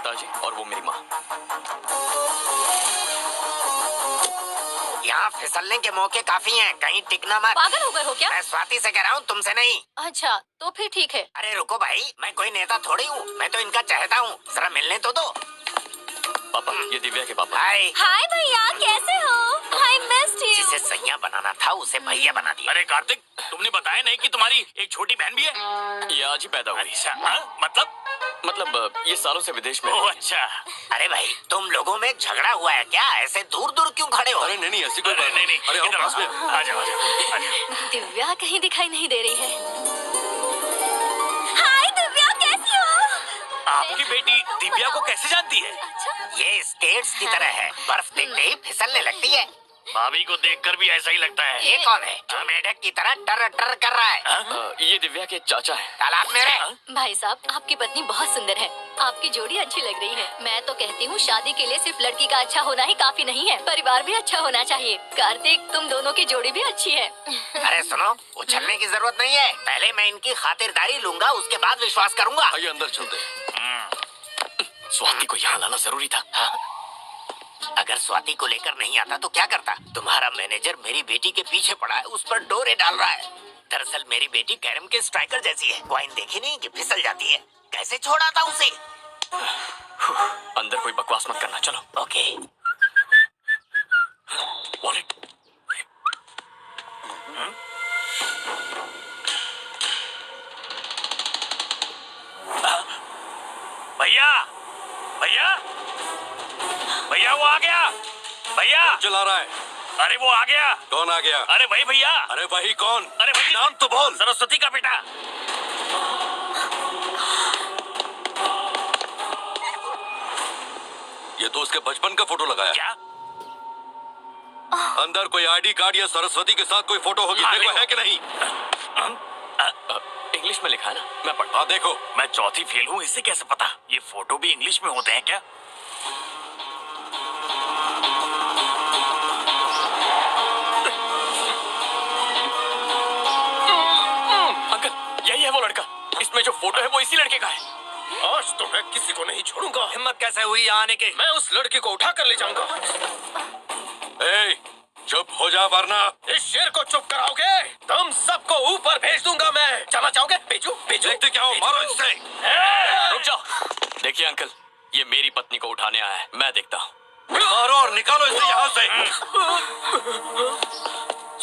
पिताजी और वो मेरी माँ। यहाँ फिसलने के मौके काफी हैं, कहीं टिकना मत। पागल हो गए हो क्या? मैं स्वाति से कह रहा हूँ, तुमसे नहीं। अच्छा तो फिर ठीक है। अरे रुको भाई, मैं कोई नेता थोड़ी हूँ, मैं तो इनका चहेता हूँ, जरा मिलने तो दो। पापा, ये दिव्या के पापा। हाय। हाय भैया, कैसे हो? I missed you. जिसे सैया बनाना था उसे भैया बना दिया। अरे कार्तिक, तुमने बताया नहीं कि तुम्हारी एक छोटी बहन भी है? ये आज ही पैदा हुई। अच्छा, मतलब ये सालों से विदेश में। ओह अच्छा। अरे भाई, तुम लोगों में झगड़ा हुआ है क्या? ऐसे दूर दूर क्यों खड़े हो? अरे नहीं ऐसी कोई बात नहीं। अरे आओ इधर पास में। आ जाओ, आ जाओ। दिव्या कहीं दिखाई नहीं दे रही है। हाय दिव्या, कैसी हो? आपकी बेटी दिव्या को कैसे जानती है? अच्छा। ये स्केट्स की तरह है, बर्फ देखते ही फिसलने लगती है। भाभी को देखकर भी ऐसा ही लगता है। ये कौन है जो मेढक की तरह टर टर कर रहा है? ये दिव्या के चाचा हैं। तालाब में रहे। भाई साहब, आपकी पत्नी बहुत सुंदर है, आपकी जोड़ी अच्छी लग रही है। मैं तो कहती हूँ शादी के लिए सिर्फ लड़की का अच्छा होना ही काफी नहीं है, परिवार भी अच्छा होना चाहिए। कार्तिक, तुम दोनों की जोड़ी भी अच्छी है। अरे सुनो, उछलने की जरूरत नहीं है, पहले मैं इनकी खातिरदारी लूंगा, उसके बाद विश्वास करूंगा। आइए अंदर चलते हैं। स्वाति को यहाँ लाना जरूरी था। हाँ? अगर स्वाति को लेकर नहीं आता तो क्या करता? तुम्हारा मैनेजर मेरी बेटी के पीछे पड़ा है, उस पर डोरे डाल रहा है। दरअसल मेरी बेटी कैरम के स्ट्राइकर जैसी है, कॉइन देखी नहीं कि फिसल जाती है। कैसे छोड़ा था उसे? अंदर कोई बकवास मत करना, चलो। ओके। वॉलेट। भैया, भैया, भैया वो आ गया। भैया चला रहा है। अरे वो आ गया। कौन आ गया? अरे वही भैया। अरे वही कौन? अरे वही, नाम तो बोल। सरस्वती का बेटा। ये तो उसके बचपन का फोटो लगाया। क्या? अंदर कोई आईडी कार्ड या सरस्वती के साथ कोई फोटो होगी, हाँ, देखो है कि नहीं? इंग्लिश इंग्लिश में लिखा है ना, मैं पढ़। हाँ देखो। मैं चौथी फेल हूँ, इससे कैसे पता? ये फोटो भी इंग्लिश में होते हैं क्या? अंकल, यही है वो लड़का। इसमें जो फोटो है वो इसी लड़के का है। आज तो मैं किसी को नहीं छोड़ूंगा। हिम्मत कैसे हुई यहाँ आने की? मैं उस लड़के को उठा कर ले जाऊंगा। ए, चुप हो जा वरना इस शेर को चुप कराओगे? तुम सबको ऊपर भेज दूंगा मैं। जाना चाहोगे? भेजू भेजू। देखते क्या हो, मारो इससे। रुक जाओ। देखिए अंकल, ये मेरी पत्नी को उठाने आया है, मैं देखता हूँ। मारो और निकालो इसे यहाँ से।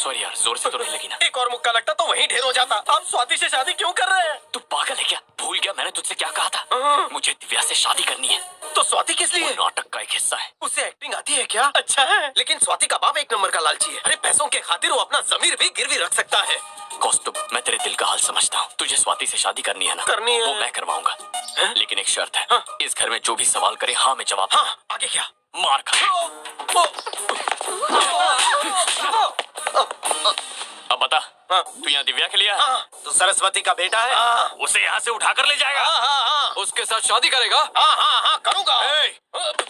सॉरी यार, जोर से तो नहीं लगी ना। एक और मुक्का लगता तो वहीं ढेर हो जाता। आप स्वाति से शादी क्यों कर रहे हैं? तू पागल है क्या? भूल गया मैंने तुझसे क्या कहा था? मुझे दिव्या से शादी करनी है। तो स्वाति किस लिए? वो नाटक का एक हिस्सा है। उसे एक्टिंग आती है क्या? अच्छा है, लेकिन स्वाति का बाप एक नंबर का लालची है। अरे पैसों के खातिर वो अपना जमीर भी गिरवी रख सकता है। कौस्तुभ, मैं तेरे दिल का हाल समझता हूँ। तुझे स्वाति से शादी करनी है ना? करनी है। वो मैं करवाऊंगा, लेकिन एक शर्त है। हाँ? इस घर में जो भी सवाल करे हाँ में जवाब। हाँ, आगे क्या? मार खा। अब बता, तू यहाँ दिव्या के लिए आया? हाँ, तो सरस्वती का बेटा है। हाँ, उसे यहाँ से उठा कर ले जाएगा। हाँ, हाँ, हाँ, उसके साथ शादी करेगा? हाँ, हाँ, हाँ, करूँगा।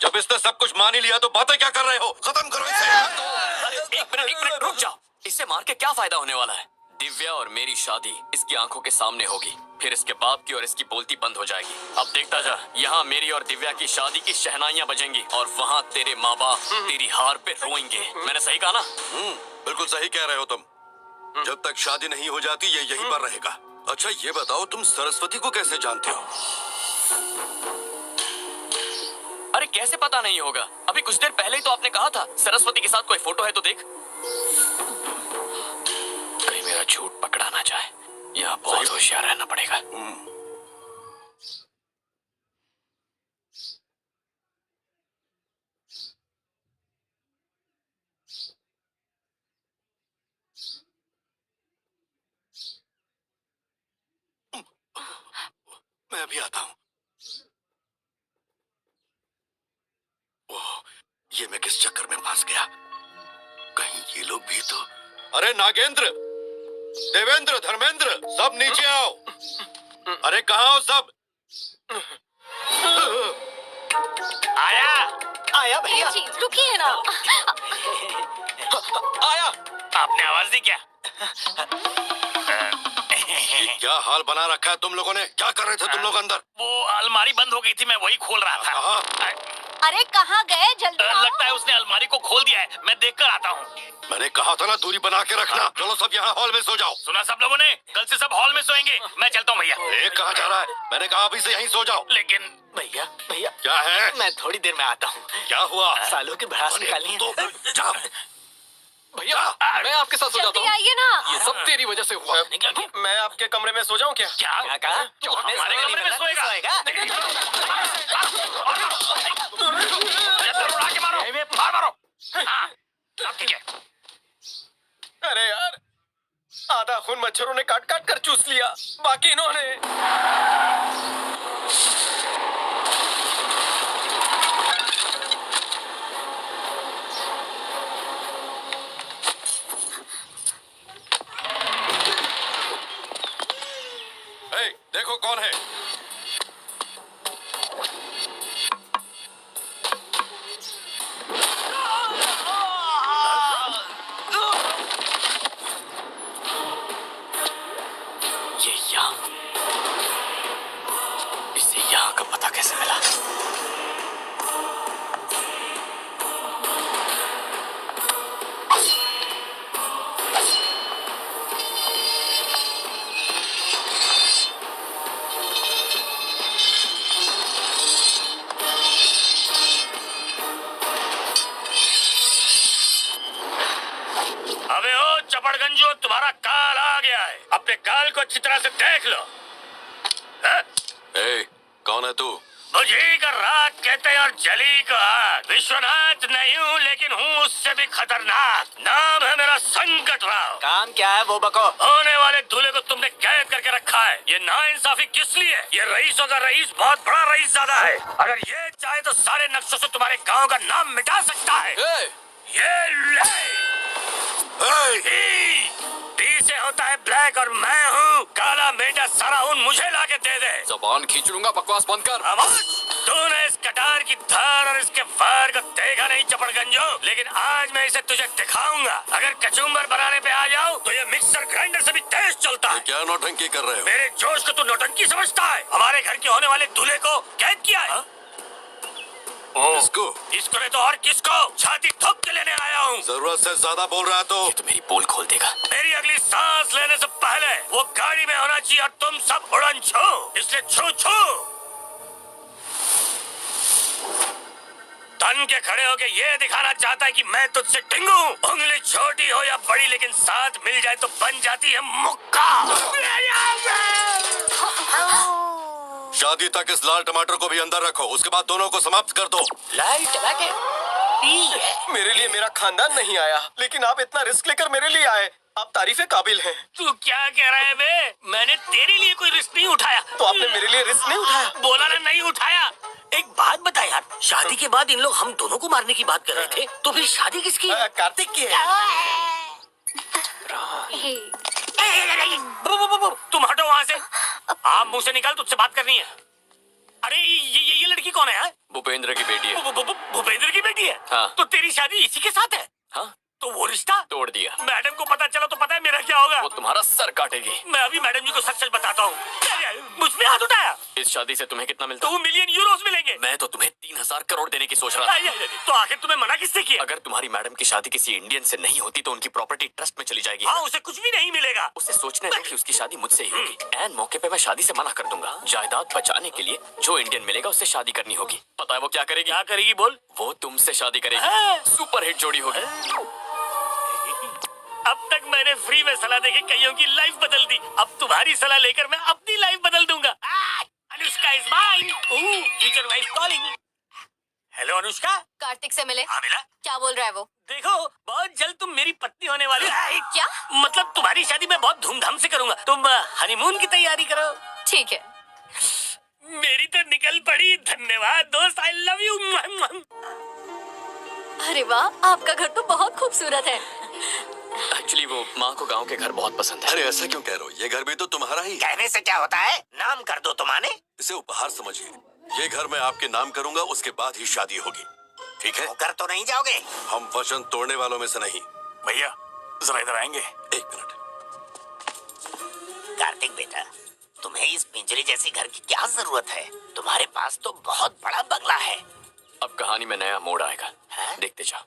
जब इसने सब कुछ मान ही लिया तो बातें क्या कर रहे हो? खत्म करो इसे। एक मिनट रुक जाओ। इससे मार के क्या फायदा होने वाला है? दिव्या और मेरी शादी इसकी आंखों के सामने होगी, फिर इसके बाप की और इसकी बोलती बंद हो जाएगी। अब देखता जा, यहाँ मेरी और दिव्या की शादी की शहनाइयाँ बजेंगी और वहाँ तेरे माँ बाप तेरी हार पे रोएंगे। मैंने सही कहा ना? बिल्कुल सही कह रहे हो तुम। जब तक शादी नहीं हो जाती ये यहीं पर रहेगा। अच्छा ये बताओ, तुम सरस्वती को कैसे जानते हो? अरे कैसे पता नहीं होगा? अभी कुछ देर पहले ही तो आपने कहा था सरस्वती के साथ कोई फोटो है तो देख। कहीं मेरा झूठ पकड़ा ना जाए, यहाँ बहुत होशियार रहना पड़ेगा। मैं अभी आता हूँ। ओह, ये मैं किस चक्कर में फंस गया? कहीं ये लोग भी तो। अरे नागेंद्र, देवेंद्र, धर्मेंद्र, सब नीचे आओ। अरे कहाँ हो सब? आया भैया। जी, रुकिए ना। आया। आपने आवाज दी क्या? क्या हाल बना रखा है तुम लोगों ने? क्या कर रहे थे तुम लोग अंदर? वो अलमारी बंद हो गई थी, मैं वही खोल रहा था। कहाँ? अरे कहाँ गए? जल्दी आओ। लगता है उसने अलमारी को खोल दिया है, मैं देख कर आता हूँ। मैंने कहा था ना दूरी बना के रखना। चलो सब यहाँ हॉल में सो जाओ। सुना सब लोगों ने? कल से सब हॉल में सोएंगे। मैं चलता हूँ भैया। एक कहाँ जा रहा है? मैंने कहा अभी से यहीं सो जाओ। लेकिन भैया भैया क्या है? मैं थोड़ी देर में आता हूँ। क्या हुआ? सालों की भड़ास निकालनी है। तो जा। भैया मैं आपके साथ सो जाता जल्दी हूँ। आइए ना। ये सब तेरी वजह से हुआ। मैं आपके कमरे में सो जाऊँ क्या? क्या कहा? तू हमारे कमरे में सोएगा? उड़ा के मारो, मार मारो। हाँ, अब ठीक है। अरे यार, आधा खून मच्छरों ने काट काट कर चूस लिया, बाकी इन्होंने। देखो कौन है? ये यहाँ, इसे यहाँ का पता कैसे मिला? अबे ओ चपड़गंजो, तुम्हारा काल आ गया है। अपने काल को अच्छी तरह से देख लो। ए, कौन है तू? बुझी का रात कहते हैं और जली का आग। विश्वनाथ नहीं हूँ, लेकिन हूँ उससे भी खतरनाक। नाम है मेरा संकटराव। काम क्या है वो बको? होने वाले दूल्हे को तुमने कैद करके रखा है। ये नाइंसाफी किस लिए? ये रईसों का रईस बहुत बड़ा रईस ज्यादा है। अगर ये चाहे तो सारे नक्शों से तुम्हारे गांव का नाम मिटा सकता है। ये ले। टी से होता है ब्लैक और मैं हूँ काला। मेटा सारा उन मुझे लाके दे दे। जबान खींच लूंगा, बकवास बंद कर। तूने इस कटार की धार और इसके फार को देखा नहीं चपड़गंजो, लेकिन आज मैं इसे तुझे दिखाऊंगा। अगर कचुम्बर बनाने पे आ जाओ तो ये मिक्सर ग्राइंडर से भी तेज चलता है। क्या नौटंकी कर रहे हो? मेरे जोश को तू नौटंकी समझता है? हमारे घर के होने वाले दूल्हे को कैद किया है। इसको? इसको नहीं तो और किसको? छाती ठोक के लेने आया हूँ। जरूरत से ज्यादा बोल रहा है तो? ये तो मेरी पोल खोल देगा। मेरी अगली सांस लेने से पहले वो गाड़ी में होना चाहिए और तुम सब उड़न छू। इसलिए छू छू। तन के खड़े होके ये दिखाना चाहता है कि मैं तुझसे टिंगू। उंगली छोटी हो या बड़ी, लेकिन साथ मिल जाए तो बन जाती है मुक्का। शादी तक इस लाल टमाटर को भी अंदर रखो, उसके बाद दोनों को समाप्त कर दो। लाल टमाटर? मेरे लिए मेरा खानदान नहीं आया, लेकिन आप इतना रिस्क लेकर मेरे लिए आए। आप तारीफे काबिल हैं। तू क्या कह रहा है बे? मैंने तेरे लिए कोई रिस्क नहीं उठाया। तो आपने मेरे लिए रिस्क नहीं उठाया? बोला ना, नहीं उठाया। एक बात बता यार, शादी के बाद इन लोग हम दोनों को मारने की बात कर रहे थे, तो फिर शादी किसकी? कार्तिक की है। तुम हटो वहाँ से। आप मुंह से निकाल, तुझसे बात करनी है। अरे ये लड़की कौन है यार? भूपेंद्र की बेटी है। भूपेंद्र की बेटी है? हाँ। तो तेरी शादी इसी के साथ है? हाँ, तो वो रिश्ता तोड़ दिया। मैडम को पता चला तो पता है मेरा क्या होगा? वो तुम्हारा सर काटेगी। मैं अभी मैडम जी को सच सच बताता हूँ। मुझ पे हाथ उठाया। इस शादी से तुम्हें कितना मिलता? 2 मिलियन यूरोस मिलेंगे। मैं तो तुम्हें 3000 करोड़ देने की सोच रहा था। तो आखिर तुम्हें मना किसने किया? अगर तुम्हारी मैडम की शादी किसी इंडियन से नहीं होती तो उनकी प्रॉपर्टी ट्रस्ट में चली जाएगी। हाँ, उसे कुछ भी नहीं मिलेगा। उसे सोचने दो कि उसकी शादी मुझसे ही होगी। एन मौके पे मैं शादी से मना कर दूंगा। जायदाद बचाने के लिए जो इंडियन मिलेगा उससे शादी करनी होगी। पता है वो क्या करेगी? क्या करेगी बोल? वो तुमसे शादी हाँ। करेगी। सुपर हिट जोड़ी होगी। अब तक मैंने फ्री में सलाह देके कईयों की लाइफ बदल दी। अब तुम्हारी सलाह लेकर मैं अपनी लाइफ बदल दूंगा। Anushka is mine. Future wife calling. Hello Anushka. Kartik से मिले? हाँ मिला। क्या बोल रहा है वो? देखो, बहुत जल्द तुम मेरी पत्नी होने वाली हो। क्या? मतलब तुम्हारी शादी मैं बहुत धूमधाम से करूंगा। तुम हनीमून की तैयारी करो। ठीक है। मेरी तो निकल पड़ी। धन्यवाद दोस्त, आई लव यू। अरे वाह, आपका घर तो बहुत खूबसूरत है। एक्चुअली वो माँ को गांव के घर बहुत पसंद है। अरे ऐसा क्यों कह रहे हो? ये घर भी तो तुम्हारा ही है। कहने से क्या होता है? नाम कर दो तुम्हारे। इसे उपहार समझिए। ये घर मैं आपके नाम करूंगा, उसके बाद ही शादी होगी। ठीक है? कर तो नहीं जाओगे? हम वचन तोड़ने वालों में से नहीं। भैया जरा इधर आएंगे। एक मिनट। कार्तिक बेटा, तुम्हें इस पिंजरे जैसे घर की क्या जरूरत है? तुम्हारे पास तो बहुत बड़ा बंगला है। अब कहानी में नया मोड़ आएगा, हाँ? देखते जाओ।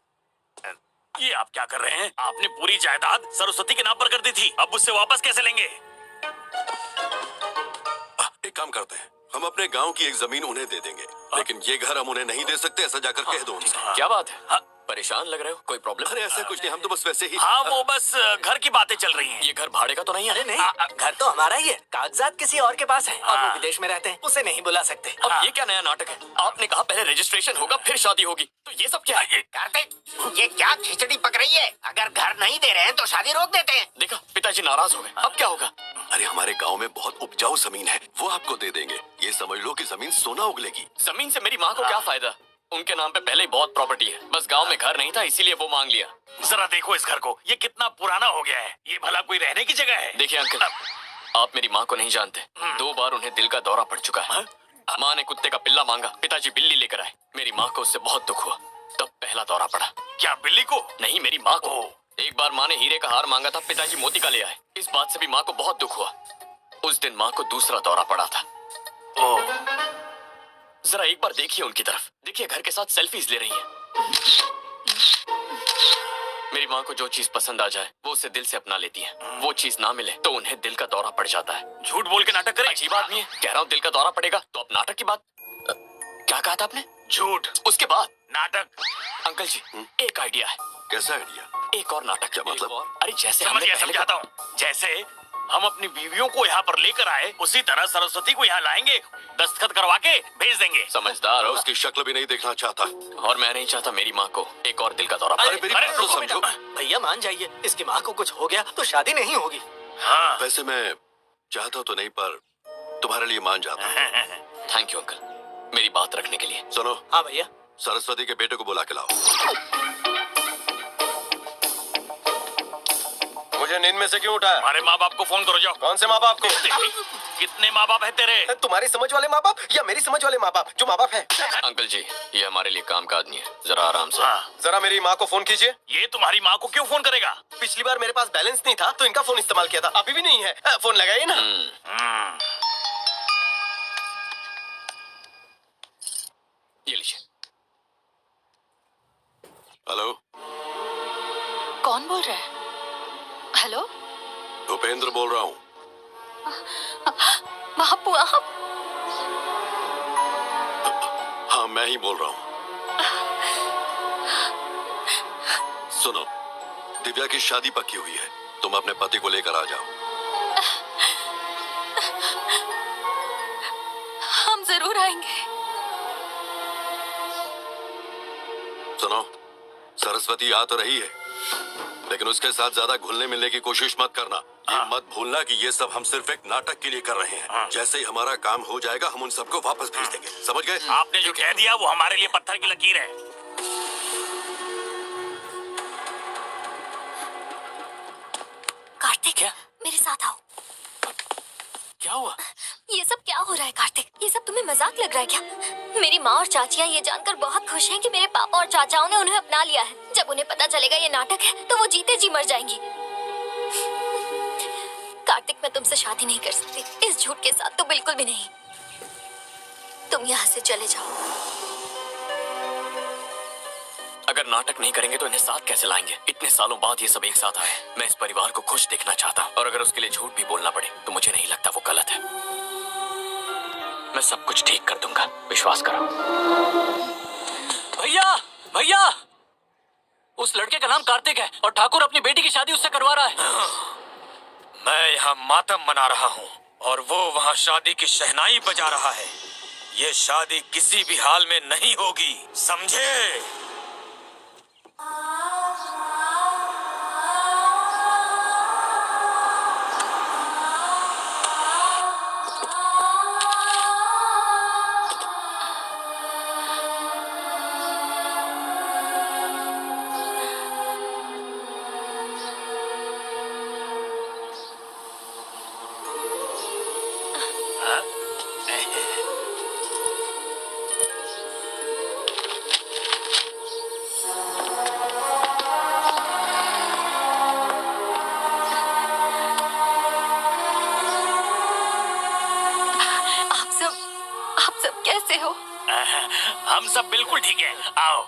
ये आप क्या कर रहे हैं? आपने पूरी जायदाद सरस्वती के नाम पर कर दी थी, अब उससे वापस कैसे लेंगे? एक काम करते हैं, हम अपने गांव की एक जमीन उन्हें दे देंगे, लेकिन ये घर हम उन्हें नहीं दे सकते, ऐसा जाकर कह दो उनसे। क्या बात है? हाँ। परेशान लग रहे हो? कोई प्रॉब्लम? अरे ऐसा कुछ नहीं, हम तो बस वैसे ही। हाँ, वो बस घर की बातें चल रही हैं। ये घर भाड़े का तो नहीं है? नहीं, घर तो हमारा ही है, कागजात किसी और के पास है। अब वो हाँ। विदेश में रहते हैं, उसे नहीं बुला सकते। अब ये क्या नया नाटक है? आपने कहा पहले रजिस्ट्रेशन होगा फिर शादी होगी, तो ये सब क्या है? कार्तिक, ये क्या खिचड़ी पक रही है? अगर घर नहीं दे रहे हैं तो शादी रोक देते हैं। देखा, पिताजी नाराज हो गए। अब क्या होगा? अरे हमारे गांव में बहुत उपजाऊ जमीन है, वो आपको दे देंगे। ये समझ लो कि जमीन सोना उगलेगी। जमीन से मेरी माँ को क्या फायदा? उनके नाम पे पहले ही बहुत प्रॉपर्टी है, बस गांव में घर नहीं था इसीलिए वो मांग लिया। जरा देखो इस घर को, ये कितना पुराना हो गया है। ये भला कोई रहने की जगह है? देखिए अंकल, आप मेरी माँ को नहीं जानते। 2 बार उन्हें दिल का दौरा पड़ चुका है। माँ ने कुत्ते का पिल्ला मांगा, पिताजी बिल्ली लेकर आए। मेरी माँ को उससे बहुत दुख हुआ, तब पहला दौरा पड़ा। क्या बिल्ली को? नहीं, मेरी माँ को। एक बार माँ ने हीरे का हार मांगा था, पिताजी मोती का ले आए। इस बात से भी माँ को बहुत दुख हुआ। उस दिन माँ को दूसरा दौरा पड़ा था। जरा एक बार देखिए उनकी तरफ, देखिए घर के साथ सेल्फीज ले रही हैं। मेरी माँ को जो चीज पसंद आ जाए वो उसे दिल से अपना लेती है। वो चीज ना मिले तो उन्हें दिल का दौरा पड़ जाता है। झूठ बोल के नाटक करे? अजीब आदमी है। कह रहा हूँ दिल का दौरा पड़ेगा तो अब नाटक की बात। क्या कहा था आपने? झूठ, उसके बाद नाटक। अंकल जी, एक आइडिया है। कैसा आइडिया? एक और नाटक। क्या मतलब? एक और? अरे जैसे समझ हमने गया, पहले समझाता हूँ। जैसे हम अपनी बीवियों को यहाँ पर लेकर आए, उसी तरह सरस्वती को यहाँ लाएंगे, दस्तखत करवा के भेज देंगे। समझदार हो। उसकी शक्ल भी नहीं देखना चाहता। और मैं नहीं चाहता मेरी माँ को एक और दिल का दौरा अरे पड़े। मेरी अरे बात तो रुको समझो। भैया मान जाइए, इसकी माँ को कुछ हो गया तो शादी नहीं होगी। हाँ। वैसे मैं चाहता तो नहीं, पर तुम्हारे लिए मान जाता हूँ। थैंक यू अंकल, मेरी बात रखने के लिए। सुनो, हाँ भैया। सरस्वती के बेटे को बुला के लाओ। मुझे नींद में से क्यों उठाया? हमारे माँ बाप को फोन करो जाओ। कौन से माँ बाप को? कितने माँ बाप है तेरे? तुम्हारी समझ वाले माँ बाप या मेरी समझ वाले माँ बाप? जो माँ बाप है। अंकल जी, ये हमारे लिए काम का आदमी है, जरा आराम से। हाँ। जरा मेरी माँ को फोन कीजिए। ये तुम्हारी माँ को क्यों फोन करेगा? पिछली बार मेरे पास बैलेंस नहीं था तो इनका फोन इस्तेमाल किया था, अभी भी नहीं है। फोन लगाइए ना। ये लीजिए। हेलो, कौन बोल रहा है? हेलो, भूपेंद्र बोल रहा हूँ। बापू आप? हाँ, मैं ही बोल रहा हूँ। सुनो, दिव्या की शादी पक्की हुई है, तुम अपने पति को लेकर आ जाओ। हम जरूर आएंगे। सुनो, सरस्वती आ तो रही है, लेकिन उसके साथ ज्यादा घुलने मिलने की कोशिश मत करना। ये मत भूलना कि ये सब हम सिर्फ एक नाटक के लिए कर रहे हैं। जैसे ही हमारा काम हो जाएगा हम उन सबको वापस भेज देंगे, समझ गए? आपने जो कह दिया वो हमारे लिए पत्थर की लकीर है। कार्तिक, मेरे साथ आओ। क्या हुआ? ये सब क्या हो रहा है कार्तिक? ये सब तुम्हें मजाक लग रहा है क्या? मेरी माँ और चाचियाँ ये जानकर बहुत खुश हैं कि मेरे पापा और चाचाओं ने उन्हें अपना लिया है। जब उन्हें पता चलेगा ये नाटक है तो वो जीते जी मर जाएंगी। कार्तिक, मैं तुमसे शादी नहीं कर सकती, इस झूठ के साथ तो बिल्कुल भी नहीं। तुम यहाँ से चले जाओ। अगर नाटक नहीं करेंगे तो इन्हें साथ कैसे लाएंगे? इतने सालों बाद ये सब एक साथ आए। मैं इस परिवार को खुश देखना चाहता हूँ, और अगर उसके लिए झूठ भी बोलना पड़े तो मुझे नहीं लगता वो गलत है। मैं सब कुछ ठीक कर दूंगा, विश्वास करो। भैया, भैया, उस लड़के का नाम कार्तिक है और ठाकुर अपनी बेटी की शादी उससे करवा रहा है। मैं यहाँ मातम मना रहा हूँ और वो वहाँ शादी की शहनाई बजा रहा है। ये शादी किसी भी हाल में नहीं होगी, समझे? हम सब बिल्कुल ठीक है। आओ।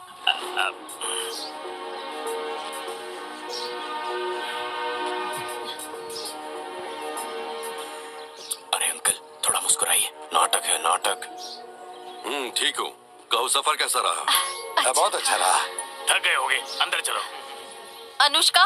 अरे अंकल, थोड़ा मुस्कुराइए। नाटक है, नाटक। ठीक हूँ। कहो सफर कैसा रहा? अच्छा। बहुत अच्छा रहा। थक गए होगे, अंदर चलो। अनुष्का,